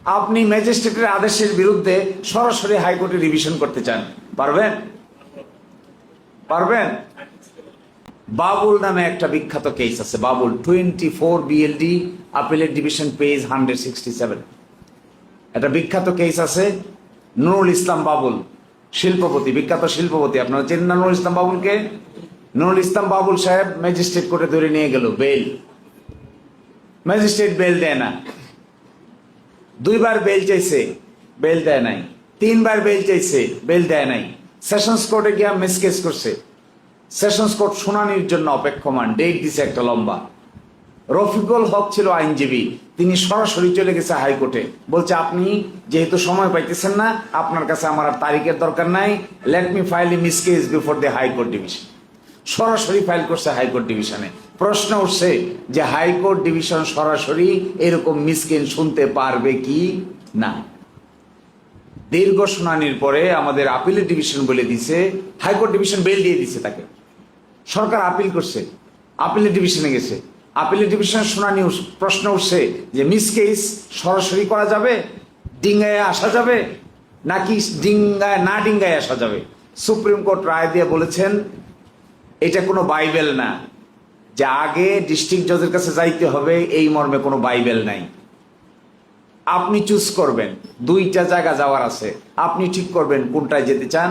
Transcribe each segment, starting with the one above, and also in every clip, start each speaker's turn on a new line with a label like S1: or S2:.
S1: আপনি ম্যাজিস্ট্রেটের আদেশের বিরুদ্ধে সরাসরি হাইকোর্টে রিভিশন করতে চান, পারবেন? পারবেন? বাবুল নামে একটা বিখ্যাত কেস আছে, বাবুল 24 BLD আপিলের ডিভিশন পেজ 167। একটা বিখ্যাত কেস আছে, নুরুল ইসলাম বাবুল, শিল্পপতি, বিখ্যাত শিল্পপতি। আপনারা চেনেন না নুরুল ইসলাম বাবুলকে? নুরুল ইসলাম বাবুল সাহেব ম্যাজিস্ট্রেট কোর্টে ধরে নিয়ে গেল বেল, ম্যাজিস্ট্রেট বেল দেয় না। 2 বার বেল চাইছে, বেল দেয় নাই। 3 বার বেল চাইছে, বেল দেয় নাই। সেশনস কোর্টে গিয়ে মিস কেস করছে। সেশনস কোর্ট শুনানির জন্য অপেক্ষমান, ডেট দিছে একটা লম্বা। রফিকুল হক ছিল আইনজীবী, তিনি সরাসরি চলে গেছে হাইকোর্টে। বলছে আপনি যেহেতু সময় পাইতেছেন না, আপনার কাছে আমার আর তারিখের দরকার নাই, let me file A miss case before the high court division. সরাসরি ফাইল করছে হাইকোর্ট ডিভিশনে। প্রশ্ন উঠছে যে হাইকোর্ট ডিভিশন সরাসরি এরকম মিসকেন শুনতে পারবে কি না। দীর্ঘ শুনানির পরে আমাদের আপিলের ডিভিশন বলে দিছে, হাইকোর্ট ডিভিশন বেল দিয়ে দিছে তাকে। সরকার আপিল করছে, আপিলের ডিভিশনে গেছে। আপিলের ডিভিশনের শুনানি প্রশ্ন উঠছে যে মিস কেস সরাসরি করা যাবে, ডিঙ্গায় আসা যাবে নাকি ডিঙ্গায় না ডিঙ্গায় আসা যাবে। সুপ্রিম কোর্ট রায় দিয়ে বলেছেন এটা কোনো বাইবেল না, যে আগে ডিস্ট্রিক্ট জজের কাছে যাইতে হবে এই মর্মে কোনো বাইবেল নাই। আপনি চুজ করবেন, 2টা জায়গা যাওয়ার আছে, আপনি ঠিক করবেন কোনটায় যেতে চান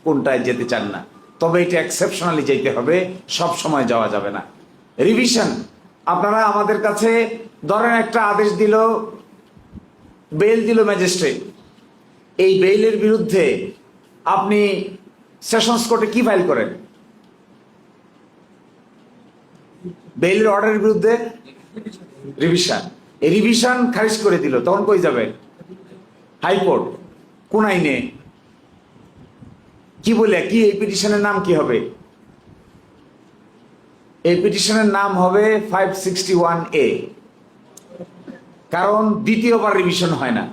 S1: কোনটায় যেতে চান না। তবে এটা এক্সেপশনালি যেতে হবে, সব সময় যাওয়া যাবে না। রিভিশন, আপনারা আমাদের কাছে ধরেন একটা আদেশ দিল, বেল দিল ম্যাজিস্ট্রেট, এই বেইলের বিরুদ্ধে আপনি সেশনস কোর্টে কি ফাইল করেন? বেইলের অর্ডারের বিরুদ্ধে রিভিশন। এই রিভিশন খারিজ করে দিল, তখন কই যাবে? হাইকোর্ট। কোন আইনে? কি বলে, কি এই পিটিশনের নাম কি হবে? এই পিটিশনের নাম হবে 561A। কারণ দ্বিতীয়বার রিভিশন হয় না।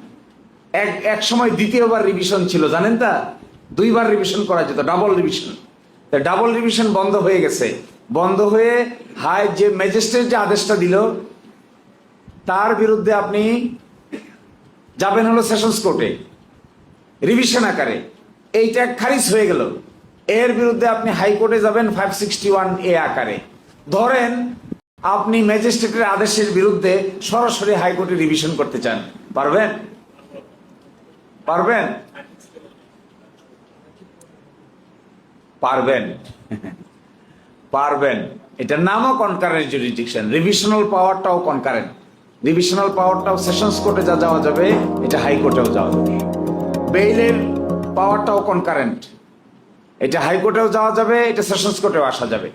S1: এক সময় দ্বিতীয়বার রিভিশন ছিল, জানেন তা? 2 বার রিভিশন করা যেত, ডাবল রিভিশন। ডাবল রিভিশন বন্ধ হয়ে গেছে। বন্ধ হয়ে যে ম্যাজিস্ট্রেট যে আদেশটা দিল তার বিরুদ্ধে আপনি যাবেন হলো সেশনস কোর্টে রিভিশন আকারে, এইটা খারিজ হয়ে গেল। এর বিরুদ্ধে আপনি হাইকোর্টে যাবেন 561A আকারে। ধরেন আপনি ম্যাজিস্ট্রেটের আদেশের বিরুদ্ধে সরাসরি হাইকোর্টে রিভিশন করতে চান, পারবেন? পারবেন? পারবেন? পারবেন। এটার নামও কনকারেন্ট জুরিসডিকশন। রিভিশনাল পাওয়ারটাও কনকারেন্ট। রিভিশনাল পাওয়ারটাও সেশনস কোর্টে যা যাওয়া যাবে, এটা হাইকোর্টেও যাওয়া যাবে। বেইলের পাওয়ারটাও কনকারেন্ট, এটা হাইকোর্টেও যাওয়া যাবে, এটা সেশনস কোর্টেও আসা যাবে।